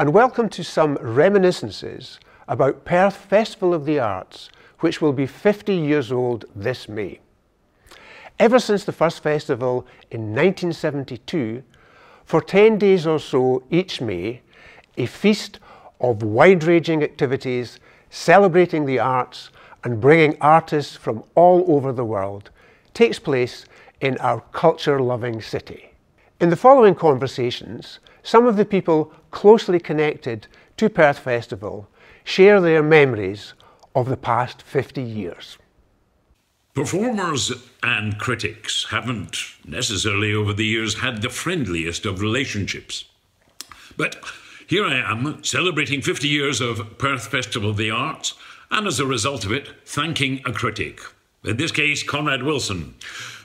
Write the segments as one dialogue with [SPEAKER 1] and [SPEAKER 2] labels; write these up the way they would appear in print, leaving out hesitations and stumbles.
[SPEAKER 1] and welcome to some reminiscences about Perth Festival of the Arts, which will be 50 years old this May. Ever since the first festival in 1972, for 10 days or so each May, a feast of wide-ranging activities celebrating the arts and bringing artists from all over the world takes place in our culture-loving city. In the following conversations, some of the people closely connected to Perth Festival share their memories of the past 50 years.
[SPEAKER 2] Performers and critics haven't necessarily over the years had the friendliest of relationships. But here I am, celebrating 50 years of Perth Festival of the Arts, and as a result of it, thanking a critic. In this case, Conrad Wilson,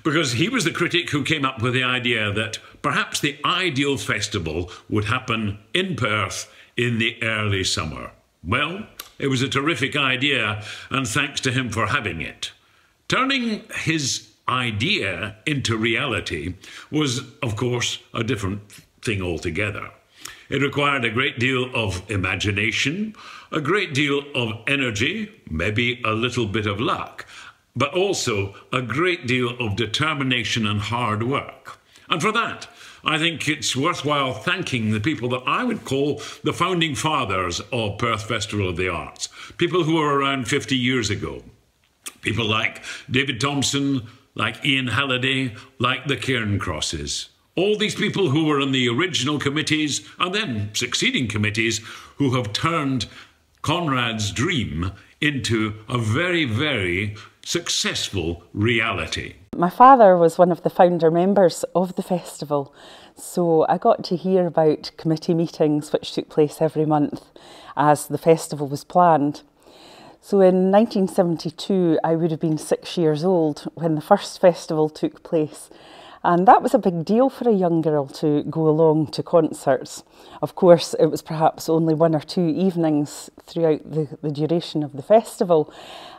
[SPEAKER 2] because he was the critic who came up with the idea that perhaps the ideal festival would happen in Perth in the early summer. Well, it was a terrific idea, and thanks to him for having it. Turning his idea into reality was, of course, a different thing altogether. It required a great deal of imagination, a great deal of energy, maybe a little bit of luck, but also a great deal of determination and hard work. And for that, I think it's worthwhile thanking the people that I would call the founding fathers of Perth Festival of the Arts, people who were around 50 years ago. People like David Thompson, like Ian Halliday, like the Cairncrosses. All these people who were in the original committees and then succeeding committees who have turned Conrad's dream into a very, very successful reality.
[SPEAKER 3] My father was one of the founder members of the festival, so I got to hear about committee meetings which took place every month as the festival was planned. So in 1972, I would have been 6 years old when the first festival took place. And that was a big deal for a young girl to go along to concerts. Of course, it was perhaps only 1 or 2 evenings throughout the duration of the festival.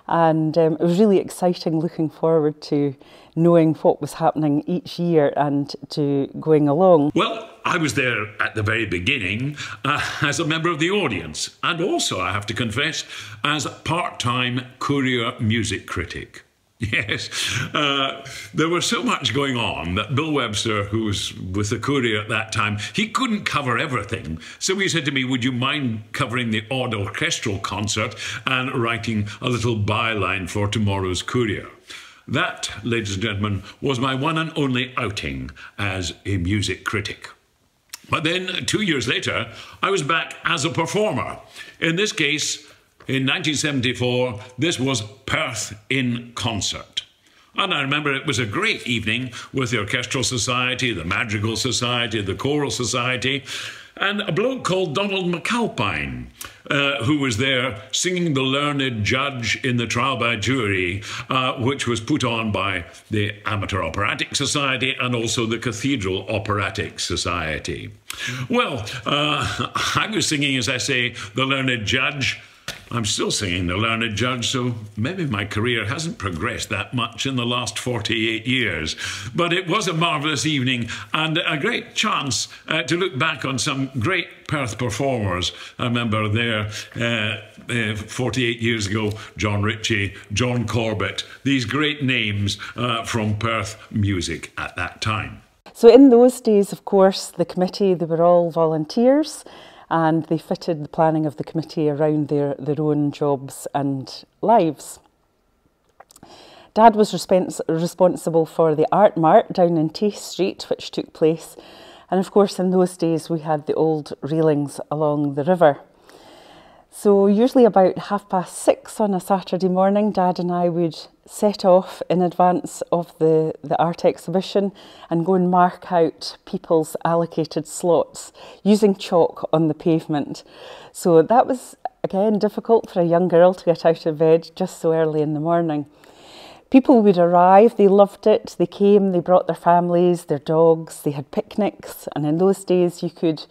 [SPEAKER 3] And it was really exciting looking forward to knowing what was happening each year and to going along.
[SPEAKER 2] Well, I was there at the very beginning as a member of the audience, and also, I have to confess, as a part-time courier music critic. Yes, there was so much going on that Bill Webster, who was with the Courier at that time, he couldn't cover everything. So he said to me, would you mind covering the odd orchestral concert and writing a little byline for tomorrow's Courier? That, ladies and gentlemen, was my one and only outing as a music critic. But then, 2 years later, I was back as a performer. In this case, in 1974, this was Perth in Concert. And I remember it was a great evening with the Orchestral Society, the Madrigal Society, the Choral Society, and a bloke called Donald McAlpine, who was there singing the learned judge in the trial by jury, which was put on by the Amateur Operatic Society and also the Cathedral Operatic Society. Well, I was singing, as I say, the learned judge. I'm still singing the learned judge, so maybe my career hasn't progressed that much in the last 48 years. But it was a marvellous evening and a great chance to look back on some great Perth performers. I remember there 48 years ago, John Ritchie, John Corbett, these great names from Perth music at that time.
[SPEAKER 3] So in those days, of course, the committee, they were all volunteers, and they fitted the planning of the committee around their own jobs and lives. Dad was responsible for the Art Mart down in Tay Street, which took place, and of course in those days we had the old railings along the river. So usually about 6:30 on a Saturday morning, Dad and I would set off in advance of the art exhibition and go and mark out people's allocated slots using chalk on the pavement. So that was, again, difficult for a young girl to get out of bed just so early in the morning. People would arrive, they loved it, they came, they brought their families, their dogs, they had picnics, and in those days you could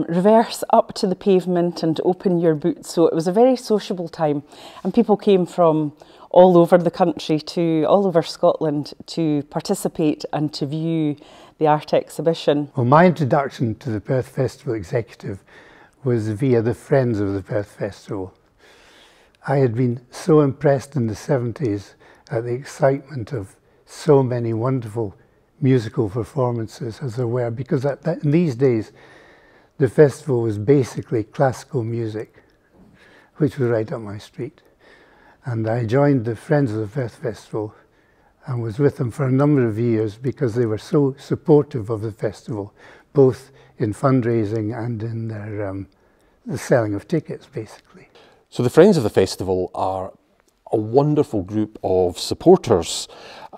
[SPEAKER 3] reverse up to the pavement and open your boots. So it was a very sociable time, and people came from all over the country, all over Scotland, to participate and to view the art exhibition.
[SPEAKER 4] Well, my introduction to the Perth Festival Executive was via the Friends of the Perth Festival. I had been so impressed in the 70s at the excitement of so many wonderful musical performances as there were, because in these days the festival was basically classical music, which was right up my street. And I joined the Friends of the Perth Festival and was with them for a number of years because they were so supportive of the festival, both in fundraising and in their the selling of tickets, basically.
[SPEAKER 5] So the Friends of the Festival are a wonderful group of supporters.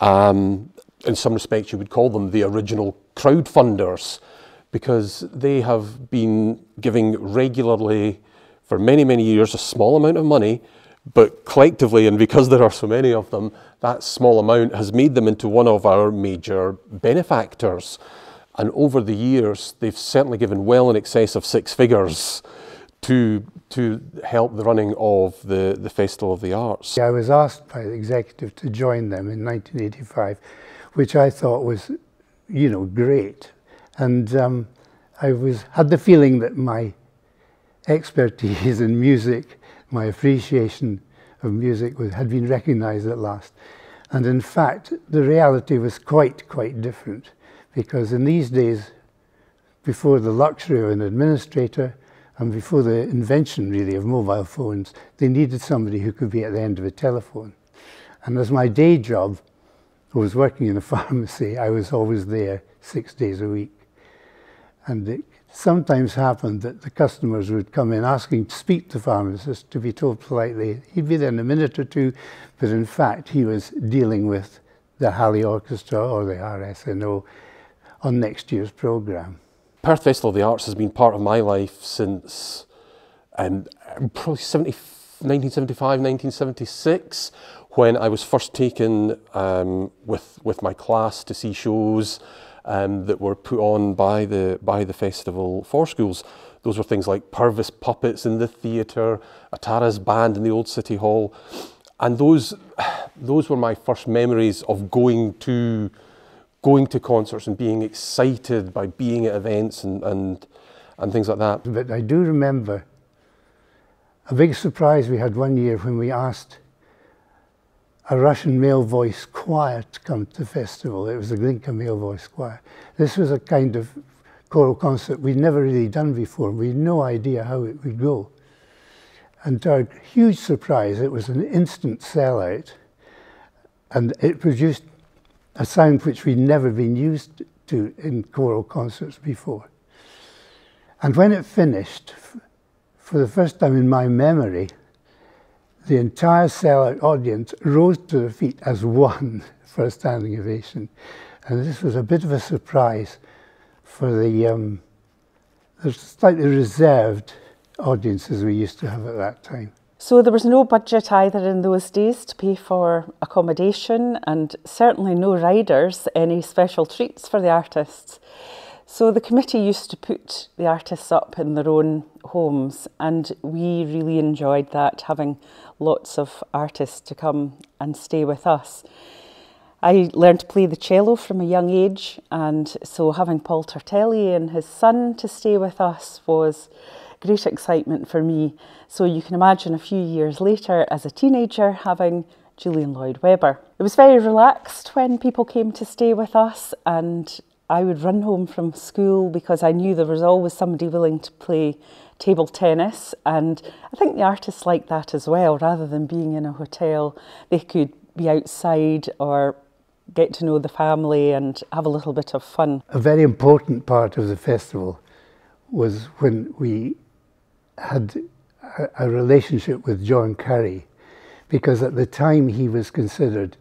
[SPEAKER 5] In some respects you would call them the original crowdfunders, because they have been giving regularly for many, many years a small amount of money, but collectively, and because there are so many of them, that small amount has made them into one of our major benefactors. And over the years, they've certainly given well in excess of 6 figures to help the running of the Festival of the Arts.
[SPEAKER 4] I was asked by the executive to join them in 1985, which I thought was, you know, great. And I had the feeling that my expertise in music, my appreciation of music had been recognised at last. And in fact, the reality was quite different, because in these days, before the luxury of an administrator and before the invention really of mobile phones, they needed somebody who could be at the end of a telephone. And as my day job was working in a pharmacy, I was always there 6 days a week. And it sometimes happened that the customers would come in asking to speak to the pharmacist, to be told politely he'd be there in a minute or two, but in fact he was dealing with the Halley Orchestra or the RSNO on next year's programme.
[SPEAKER 5] Perth Festival of the Arts has been part of my life since probably 1975, 1976, when I was first taken with my class to see shows that were put on by the festival for schools. Those were things like Purvis puppets in the theatre, Atara's band in the old City Hall, and those were my first memories of going to concerts and being excited by being at events and things like that.
[SPEAKER 4] But I do remember a big surprise we had one year when we asked a Russian male voice choir to come to the festival. It was the Glinka male voice choir. This was a kind of choral concert we'd never really done before. We had no idea how it would go. And to our huge surprise, it was an instant sellout, and it produced a sound which we'd never been used to in choral concerts before. And when it finished, for the first time in my memory, the entire sellout audience rose to their feet as one for a standing ovation. And this was a bit of a surprise for the slightly reserved audiences we used to have at that time.
[SPEAKER 3] So there was no budget either in those days to pay for accommodation, and certainly no riders, any special treats for the artists. So the committee used to put the artists up in their own homes, and we really enjoyed that, having lots of artists to come and stay with us. I learned to play the cello from a young age, and so having Paul Tortelli and his son to stay with us was great excitement for me. So you can imagine a few years later, as a teenager, having Julian Lloyd Webber. It was very relaxed when people came to stay with us, and I would run home from school because I knew there was always somebody willing to play table tennis, and I think the artists liked that as well. Rather than being in a hotel, they could be outside or get to know the family and have a little bit of fun.
[SPEAKER 4] A very important part of the festival was when we had a relationship with John Curry, because at the time he was considered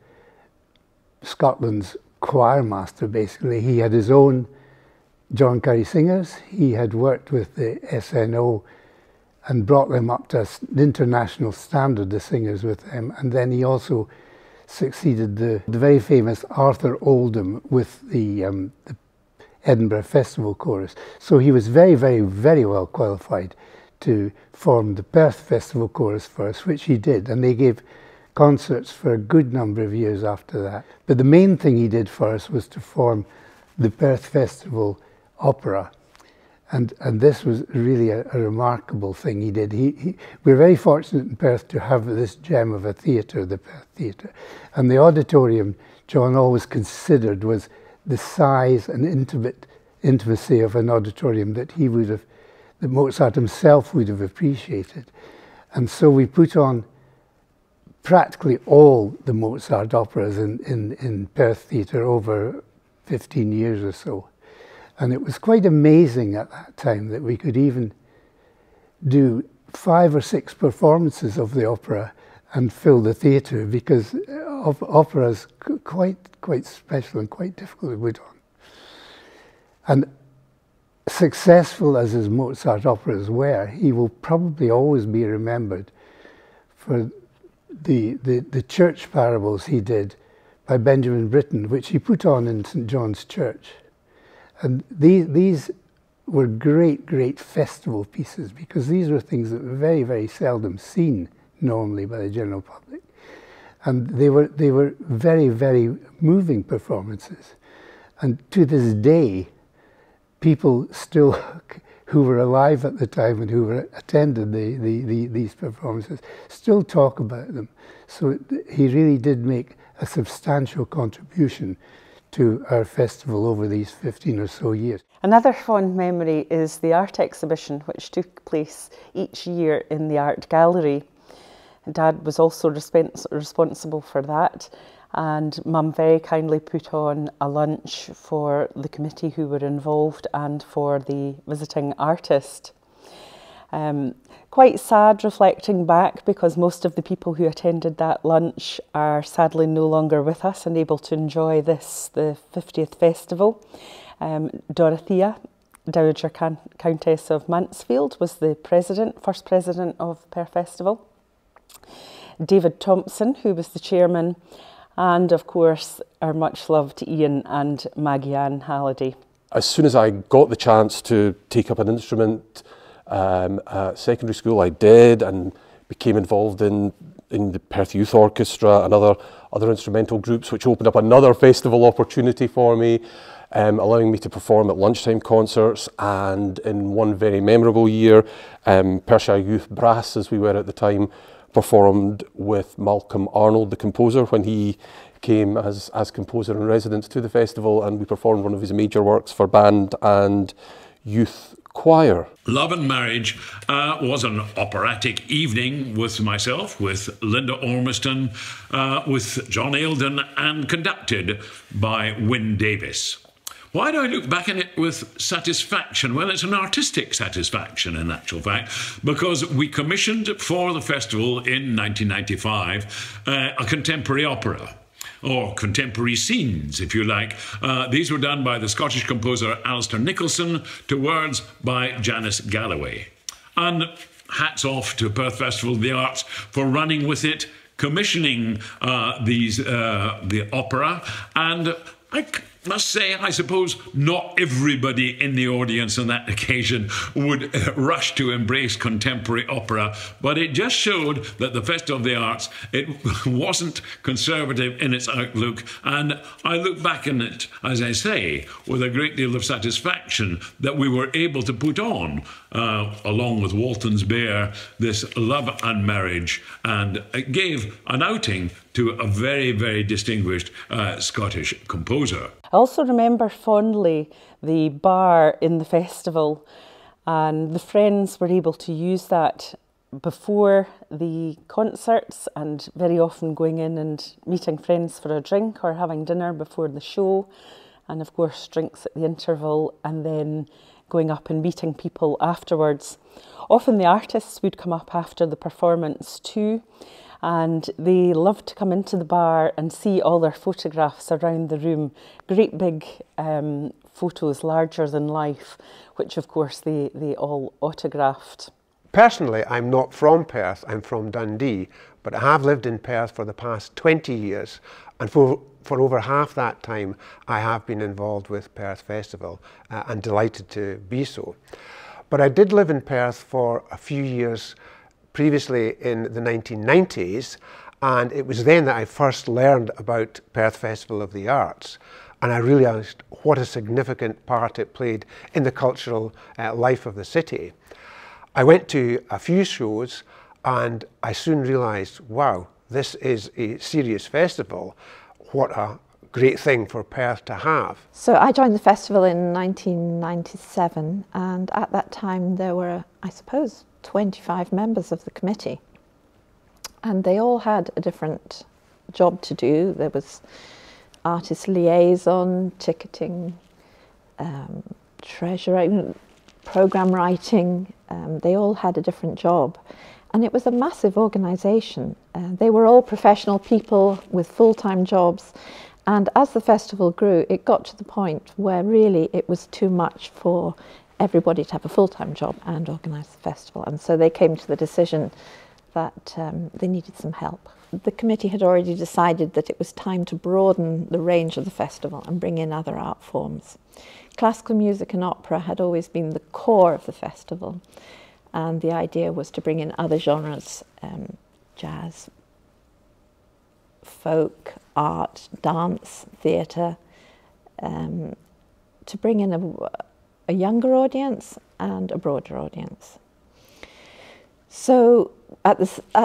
[SPEAKER 4] Scotland's choir master, basically. He had his own John Curry singers. He had worked with the SNO and brought them up to an international standard, the singers with them. And then he also succeeded the very famous Arthur Oldham with the Edinburgh Festival Chorus. So he was very well qualified to form the Perth Festival Chorus for us, which he did. And they gave concerts for a good number of years after that. But the main thing he did for us was to form the Perth Festival Opera. And this was really a remarkable thing he did. We're very fortunate in Perth to have this gem of a theatre, the Perth Theatre. And the auditorium, John always considered, was the size and intimacy of an auditorium that that Mozart himself would have appreciated. And so we put on practically all the Mozart operas in Perth Theatre over 15 years or so. And it was quite amazing at that time that we could even do 5 or 6 performances of the opera and fill the theatre, because opera's quite special and quite difficult to put on. And successful as his Mozart operas were, he will probably always be remembered for the church parables he did by Benjamin Britten, which he put on in St. John's Church. And these were great festival pieces, because these were things that were very seldom seen normally by the general public. And they were very moving performances. And to this day, people still who were alive at the time and who attended these performances still talk about them. So he really did make a substantial contribution to our festival over these 15 or so years.
[SPEAKER 3] Another fond memory is the art exhibition, which took place each year in the art gallery. Dad was also responsible for that, and Mum very kindly put on a lunch for the committee who were involved and for the visiting artist. Quite sad reflecting back, because most of the people who attended that lunch are sadly no longer with us and able to enjoy this, the 50th festival. Dorothea, Dowager Countess of Mansfield, was the first president of Perth Festival. David Thompson, who was the chairman, and of course our much loved Ian and Maggie-Ann Halliday.
[SPEAKER 5] As soon as I got the chance to take up an instrument at secondary school, I did, and became involved in the Perth Youth Orchestra and other instrumental groups, which opened up another festival opportunity for me, allowing me to perform at lunchtime concerts. And in one very memorable year, Perthshire Youth Brass, as we were at the time, performed with Malcolm Arnold, the composer, when he came as composer in residence to the festival, and we performed one of his major works for band and youth choir.
[SPEAKER 2] Love and Marriage was an operatic evening with myself, with Linda Ormiston, with John Eildon, and conducted by Wyn Davis. Why do I look back on it with satisfaction? Well, it's an artistic satisfaction, in actual fact, because we commissioned for the festival in 1995 a contemporary opera, or contemporary scenes, if you like. These were done by the Scottish composer Alistair Nicholson to words by Janice Galloway. And hats off to Perth Festival of the Arts for running with it, commissioning the opera, and I must say, I suppose not everybody in the audience on that occasion would rush to embrace contemporary opera, but it just showed that the Festival of the Arts, it wasn't conservative in its outlook, and I look back on it, as I say, with a great deal of satisfaction that we were able to put on, along with Walton's Bear, this Love and Marriage, and it gave an outing to a very distinguished Scottish composer.
[SPEAKER 3] I also remember fondly the bar in the festival, and the friends were able to use that before the concerts, and very often going in and meeting friends for a drink or having dinner before the show, and of course drinks at the interval, and then going up and meeting people afterwards. Often the artists would come up after the performance too, and they loved to come into the bar and see all their photographs around the room, great big photos, larger than life, which of course they all autographed.
[SPEAKER 1] Personally, I'm not from Perth, I'm from Dundee, but I have lived in Perth for the past 20 years, and for over half that time I have been involved with Perth Festival, and delighted to be so. But I did live in Perth for a few years previously in the 1990s, and it was then that I first learned about Perth Festival of the Arts. and I realised what a significant part it played in the cultural life of the city. I went to a few shows and I soon realised, wow, this is a serious festival. What a great thing for Perth to have.
[SPEAKER 6] So I joined the festival in 1997, and at that time there were, I suppose, 25 members of the committee, and they all had a different job to do. There was artist liaison, ticketing, treasurer, programme writing. They all had a different job, and it was a massive organisation. They were all professional people with full-time jobs. And as the festival grew, it got to the point where really it was too much for everybody to have a full-time job and organise the festival. And so they came to the decision that they needed some help. The committee had already decided that it was time to broaden the range of the festival and bring in other art forms. Classical music and opera had always been the core of the festival, and the idea was to bring in other genres, jazz, folk, art, dance, theatre, to bring in a younger audience and a broader audience. So at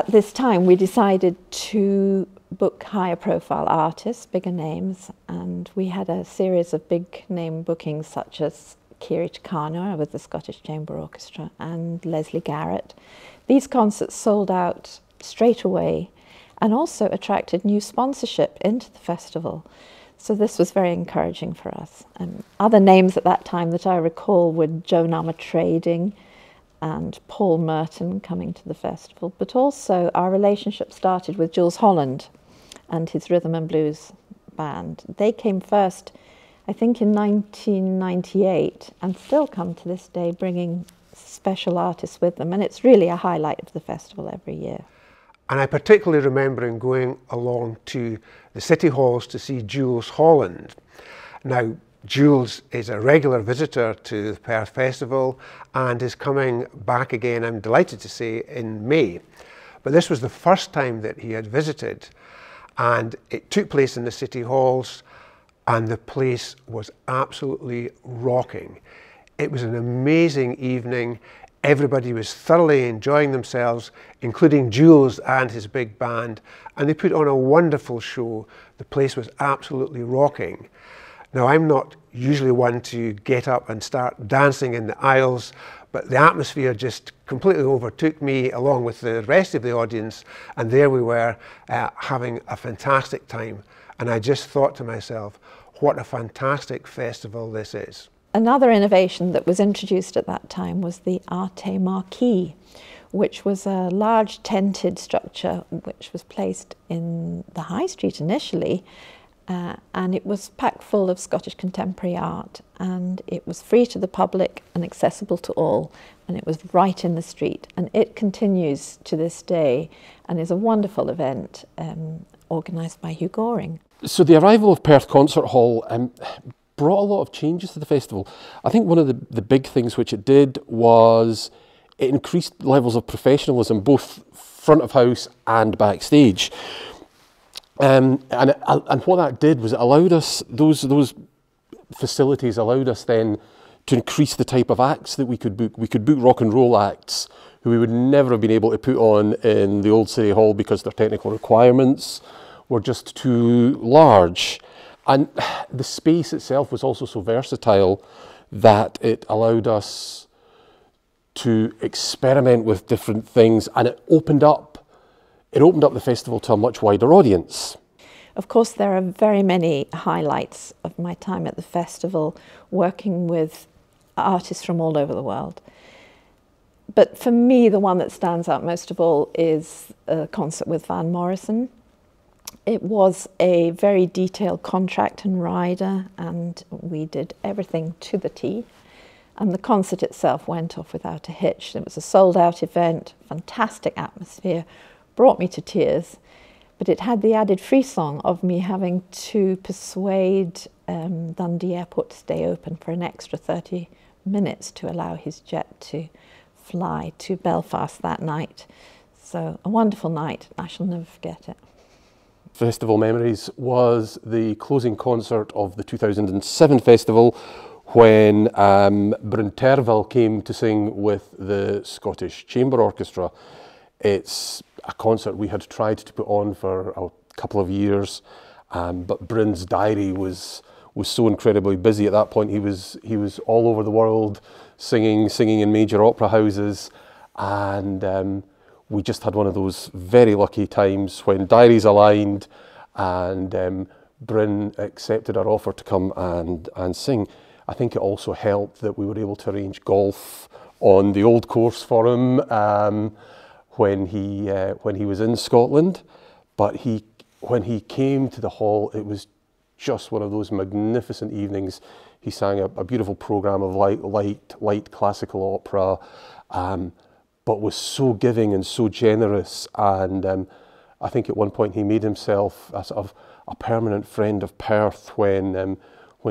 [SPEAKER 6] this time we decided to book higher profile artists, bigger names, and we had a series of big name bookings such as Kiri Takano with the Scottish Chamber Orchestra and Leslie Garrett. These concerts sold out straight away and also attracted new sponsorship into the festival. So this was very encouraging for us. Other names at that time that I recall were Joan Trading and Paul Merton coming to the festival, but also our relationship started with Jules Holland and his rhythm and blues band. They came first, I think, in 1998 and still come to this day bringing special artists with them, and it's really a highlight of the festival every year.
[SPEAKER 1] And I particularly remember going along to the city halls to see Jules Holland. Now, Jules is a regular visitor to the Perth Festival and is coming back again, I'm delighted to say, in May. But this was the first time that he had visited, and it took place in the city halls, and the place was absolutely rocking. It was an amazing evening. Everybody was thoroughly enjoying themselves, including Jules and his big band, and they put on a wonderful show. The place was absolutely rocking. Now, I'm not usually one to get up and start dancing in the aisles, but the atmosphere just completely overtook me along with the rest of the audience, and there we were having a fantastic time. And I just thought to myself, what a fantastic festival this is.
[SPEAKER 6] Another innovation that was introduced at that time was the Arte Marquee, which was a large tented structure which was placed in the High Street initially, and it was packed full of Scottish contemporary art, and it was free to the public and accessible to all, and it was right in the street, and it continues to this day and is a wonderful event organised by Hugh Goring.
[SPEAKER 5] So the arrival of Perth Concert Hall brought a lot of changes to the festival. I think one of the big things which it did was it increased levels of professionalism, both front of house and backstage. And what that did was it allowed us, those facilities allowed us then to increase the type of acts that we could book. We could book rock and roll acts who we would never have been able to put on in the old City Hall because their technical requirements were just too large. And the space itself was also so versatile that it allowed us to experiment with different things, and it opened up the festival to a much wider audience.
[SPEAKER 6] Of course, there are very many highlights of my time at the festival, working with artists from all over the world. But for me, the one that stands out most of all is a concert with Van Morrison. It was a very detailed contract and rider, and we did everything to the T. And the concert itself went off without a hitch. It was a sold-out event, fantastic atmosphere, brought me to tears. But it had the added frisson of me having to persuade Dundee Airport to stay open for an extra 30 minutes to allow his jet to fly to Belfast that night. So a wonderful night. I shall never forget it.
[SPEAKER 5] festival memories was the closing concert of the 2007 festival, when Bryn Terfel came to sing with the Scottish Chamber Orchestra. It's a concert we had tried to put on for a couple of years, but Bryn's diary was so incredibly busy at that point. He was all over the world singing in major opera houses, and we just had one of those very lucky times when diaries aligned, and Bryn accepted our offer to come and sing. I think it also helped that we were able to arrange golf on the old course for him when he was in Scotland. But when he came to the hall, it was just one of those magnificent evenings. He sang a beautiful programme of light classical opera, but was so giving and so generous. And I think at one point he made himself a sort of a permanent friend of Perth when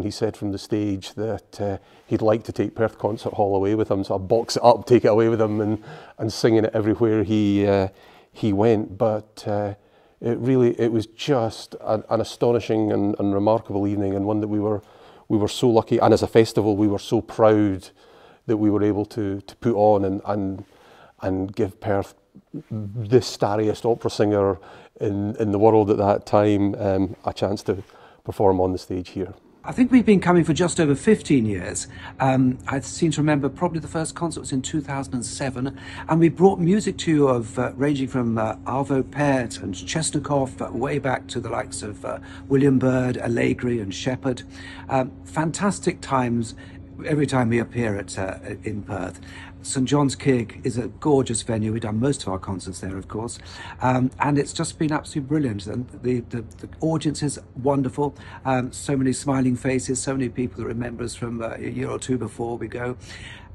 [SPEAKER 5] he said from the stage that he'd like to take Perth Concert Hall away with him, so I'd box it up, take it away with him, and sing in it everywhere he went. But it was just an astonishing and remarkable evening, and one that we were so lucky, and as a festival we were so proud that we were able to put on and give Perth the starriest opera singer in the world at that time a chance to perform on the stage here.
[SPEAKER 7] I think we've been coming for just over 15 years. I seem to remember probably the first concert was in 2007, and we brought music to you of ranging from Arvo Pärt and Chesnikoff way back to the likes of William Byrd, Allegri and Shepherd. Fantastic times every time we appear in Perth. St John's Kig is a gorgeous venue. We've done most of our concerts there, of course, and it's just been absolutely brilliant. And the audience is wonderful. So many smiling faces, so many people that remember us from a year or two before we go.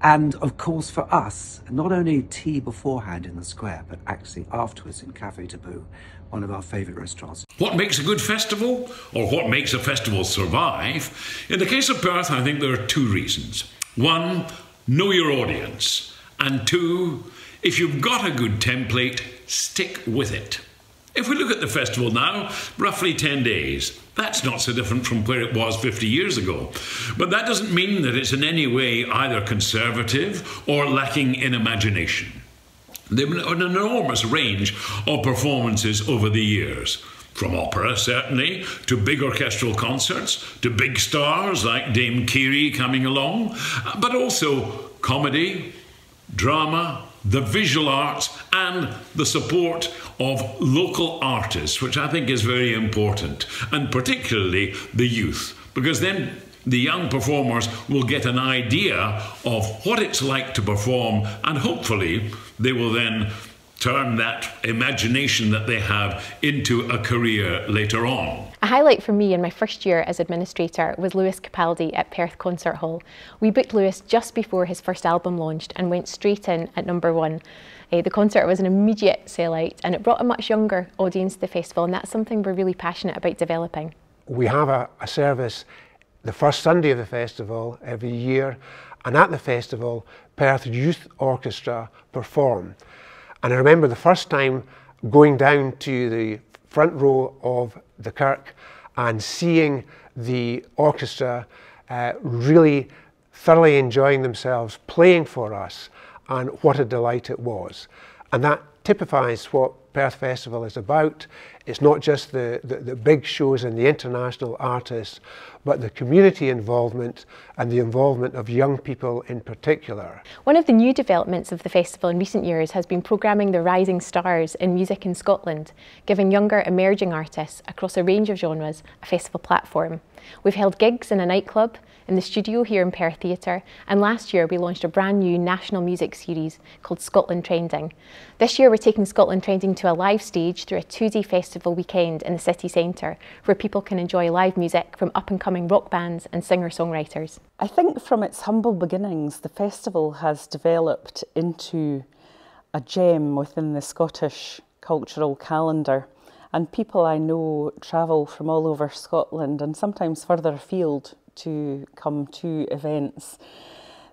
[SPEAKER 7] And of course, for us, not only tea beforehand in the square, but actually afterwards in Café Taboo, one of our favourite restaurants.
[SPEAKER 2] What makes a good festival, or what makes a festival survive? In the case of Perth, I think there are two reasons. One, know your audience. And two, if you've got a good template, stick with it. If we look at the festival now, roughly 10 days. That's not so different from where it was 50 years ago. But that doesn't mean that it's in any way either conservative or lacking in imagination. There have been an enormous range of performances over the years. From opera, certainly, to big orchestral concerts, to big stars like Dame Kiri coming along, but also comedy, drama, the visual arts, and the support of local artists, which I think is very important, and particularly the youth, because then the young performers will get an idea of what it's like to perform, and hopefully they will then turn that imagination that they have into a career later on.
[SPEAKER 8] A highlight for me in my first year as administrator was Lewis Capaldi at Perth Concert Hall. We booked Lewis just before his first album launched and went straight in at #1. The concert was an immediate sellout, and it brought a much younger audience to the festival, and that's something we're really passionate about developing.
[SPEAKER 1] We have a service the first Sunday of the festival every year, and at the festival Perth Youth Orchestra perform. And I remember the first time going down to the front row of the Kirk and seeing the orchestra really thoroughly enjoying themselves playing for us, and what a delight it was. And that typifies what Perth Festival is about. It's not just the big shows and the international artists, but the community involvement and the involvement of young people in particular.
[SPEAKER 8] One of the new developments of the festival in recent years has been programming the rising stars in music in Scotland, giving younger emerging artists across a range of genres a festival platform. We've held gigs in a nightclub, in the studio here in Perth Theatre, and last year we launched a brand new national music series called Scotland Trending. This year we're taking Scotland Trending to a live stage through a 2-day festival weekend in the city centre, where people can enjoy live music from up-and-coming rock bands and singer-songwriters.
[SPEAKER 3] I think from its humble beginnings, the festival has developed into a gem within the Scottish cultural calendar, and people I know travel from all over Scotland and sometimes further afield to come to events.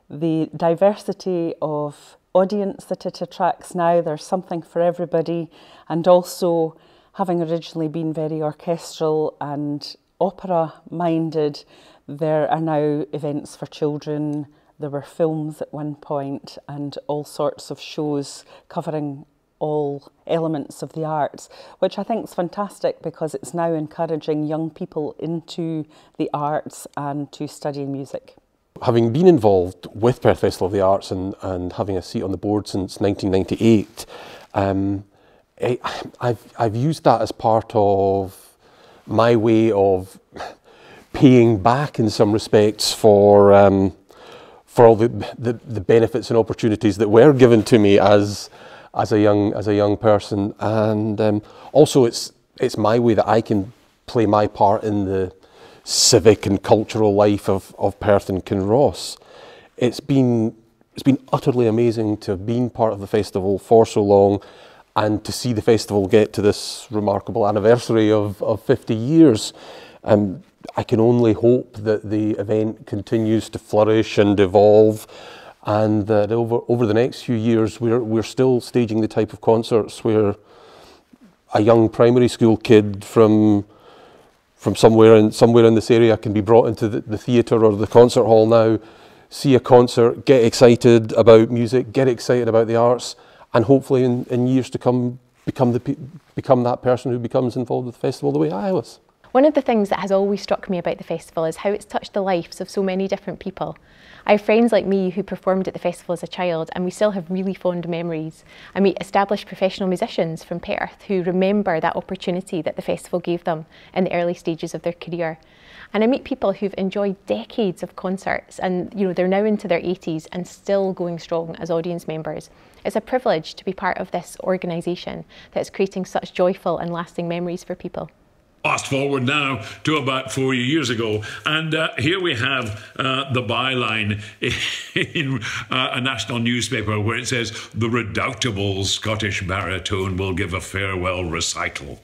[SPEAKER 3] The diversity of audience that it attracts now, there's something for everybody, and also having originally been very orchestral and opera minded, there are now events for children. There were films at one point and all sorts of shows covering all elements of the arts, which I think is fantastic because it's now encouraging young people into the arts and to study music.
[SPEAKER 5] Having been involved with Perth Festival of the Arts and having a seat on the board since 1998, I've used that as part of my way of paying back in some respects for all the benefits and opportunities that were given to me as a young person, and also it's my way that I can play my part in the civic and cultural life of Perth and Kinross. It's been utterly amazing to have been part of the festival for so long and to see the festival get to this remarkable anniversary of 50 years. I can only hope that the event continues to flourish and evolve, and that over the next few years we're still staging the type of concerts where a young primary school kid from somewhere in this area can be brought into the theatre or the concert hall now, see a concert, get excited about music, get excited about the arts, and hopefully in years to come become that person who becomes involved with the festival the way I was.
[SPEAKER 8] One of the things that has always struck me about the festival is how it's touched the lives of so many different people. I have friends like me who performed at the festival as a child, and we still have really fond memories. I meet established professional musicians from Perth who remember that opportunity that the festival gave them in the early stages of their career. And I meet people who've enjoyed decades of concerts and they're now into their 80s and still going strong as audience members. It's a privilege to be part of this organisation that's creating such joyful and lasting memories for people.
[SPEAKER 2] Fast forward now to about 4 years ago, and here we have the byline in a national newspaper where it says, "The redoubtable Scottish baritone will give a farewell recital."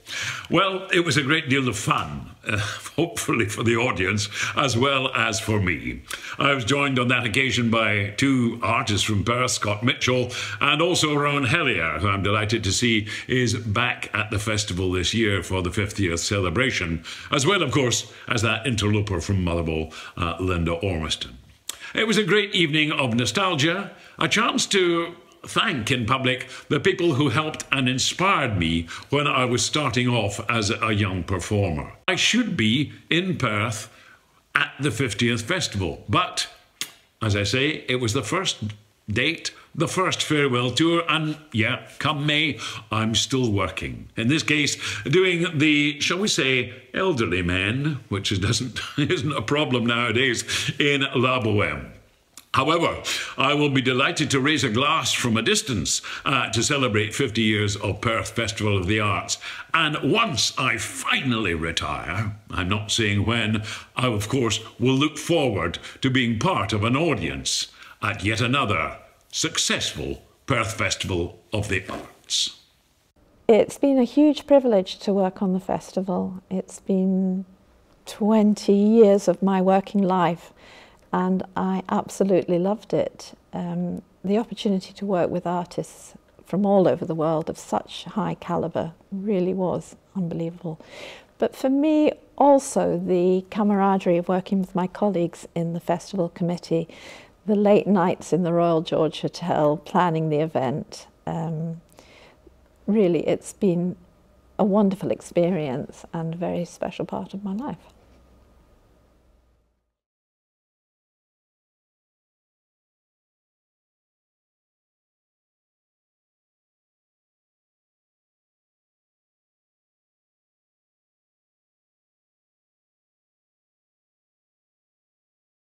[SPEAKER 2] Well, it was a great deal of fun, hopefully for the audience as well as for me. I was joined on that occasion by two artists from Perth, Scott Mitchell, and also Rowan Hellier, who I'm delighted to see is back at the festival this year for the 50th celebration, as well, of course, as that interloper from Motherwell, Linda Ormiston. It was a great evening of nostalgia, a chance to thank in public the people who helped and inspired me when I was starting off as a young performer. I should be in Perth at the 50th festival, but as I say, it was the first date, the first farewell tour, and yeah, come May, I'm still working. In this case, doing the, shall we say, elderly men, which isn't a problem nowadays, in La Bohème. However, I will be delighted to raise a glass from a distance to celebrate 50 years of Perth Festival of the Arts. And once I finally retire, I'm not saying when, I of course will look forward to being part of an audience at yet another successful Perth Festival of the Arts.
[SPEAKER 6] It's been a huge privilege to work on the festival. It's been 20 years of my working life, and I absolutely loved it. The opportunity to work with artists from all over the world of such high calibre really was unbelievable. But for me also, the camaraderie of working with my colleagues in the festival committee, the late nights in the Royal George Hotel planning the event, really it's been a wonderful experience and a very special part of my life.